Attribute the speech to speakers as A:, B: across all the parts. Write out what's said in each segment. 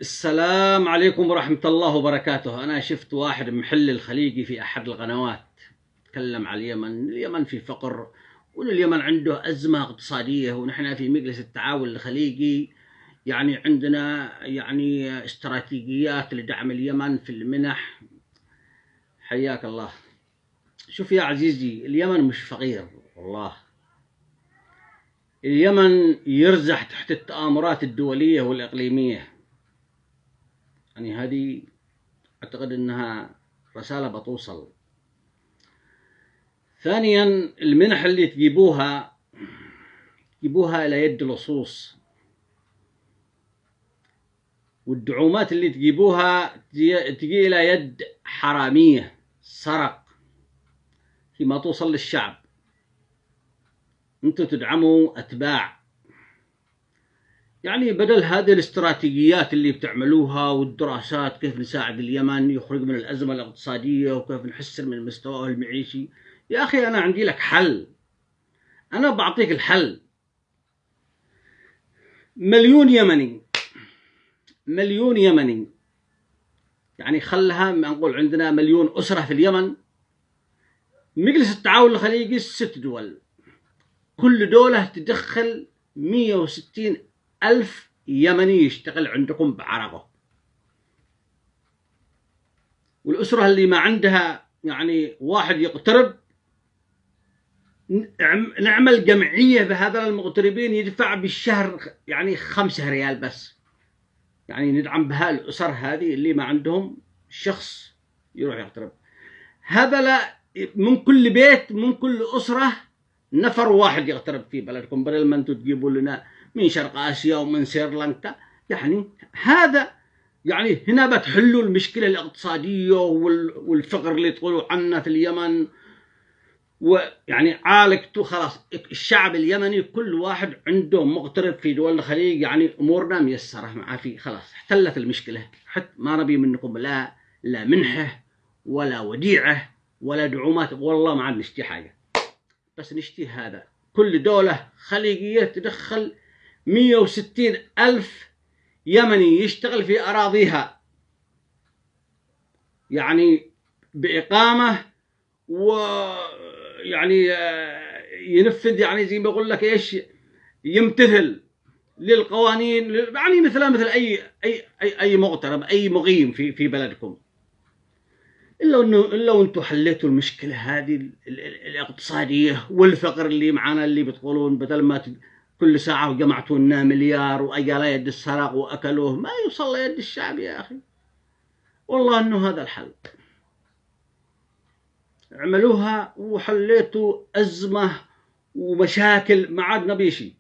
A: السلام عليكم ورحمة الله وبركاته. أنا شفت واحد محلل خليجي في أحد القنوات تكلم على اليمن في فقر، واليمن عنده أزمة اقتصادية، ونحن في مجلس التعاون الخليجي عندنا استراتيجيات لدعم اليمن في المنح. حياك الله. شوف يا عزيزي، اليمن مش فقير والله. اليمن يرزح تحت التآمرات الدولية والإقليمية. هذه أعتقد أنها رسالة بتوصل. ثانيا، المنح اللي تجيبوها إلى يد لصوص، والدعومات اللي تجيبوها تجي إلى يد حرامية سرق فيما توصل للشعب. أنتوا تدعموا أتباع. بدل هذه الاستراتيجيات اللي بتعملوها والدراسات كيف نساعد اليمن يخرج من الأزمة الاقتصادية وكيف نحسن من مستواه المعيشي، يا أخي أنا عندي لك حل. أنا بعطيك الحل. مليون يمني، خلها نقول عندنا مليون أسرة في اليمن. مجلس التعاون الخليجي 6 دول، كل دولة تدخل 160 ألف يمني يشتغل عندكم بعرقه. والأسرة اللي ما عندها واحد يقترب، نعمل جمعية بهذا المغتربين يدفع بالشهر 5 ريال بس. ندعم بها الأسر هذه اللي ما عندهم شخص يروح يقترب. هذا لا، من كل بيت من كل أسرة نفر واحد يقترب في بلدكم، بدل ما انتم تجيبوا لنا من شرق آسيا ومن سريلانكا. هذا هنا بتحلوا المشكلة الاقتصادية والفقر اللي تقولوا عنه في اليمن، عالجتوا خلاص الشعب اليمني. كل واحد عنده مغترب في دول الخليج، أمورنا ميسرة معاه في خلاص احتلت المشكلة. حتى ما نبي منكم لا منحة ولا وديعة ولا دعومات، والله ما عاد نشتي حاجة، بس نشتي هذا. كل دولة خليجية تدخل 160 ألف يمني يشتغل في أراضيها، بإقامة، ينفذ زي ما يقول لك إيش، يمتثل للقوانين، مثل أي مغترب، أي مقيم في بلدكم. إلا أنتم حليتوا المشكلة هذه الاقتصادية والفقر اللي معانا، اللي بتقولون بدل ما كل ساعة وجمعتوا لنا مليار وأجى لا يد السرق وأكلوه، ما يوصل ليد الشعب يا أخي. والله إنه هذا الحل. عملوها وحليتوا أزمة ومشاكل. ما عاد نبي شيء،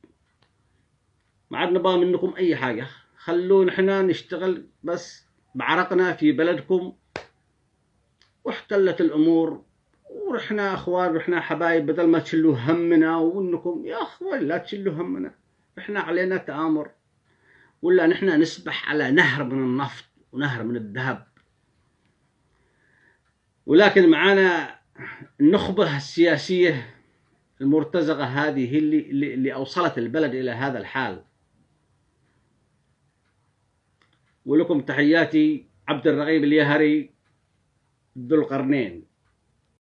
A: ما عاد نبغى منكم أي حاجة. خلونا إحنا نشتغل بس بعرقنا في بلدكم، واحتلت الأمور، ورحنا أخوان، رحنا حبايب. بدل ما تشلوا همنا، وإنكم يا أخوان لا تشلوا همنا، إحنا علينا تآمر، ولا نحنا نسبح على نهر من النفط ونهر من الذهب. ولكن معانا النخبة السياسية المرتزقة هذه اللي أوصلت البلد إلى هذا الحال. ولكم تحياتي، عبد الرغيب اليهري ذو القرنين.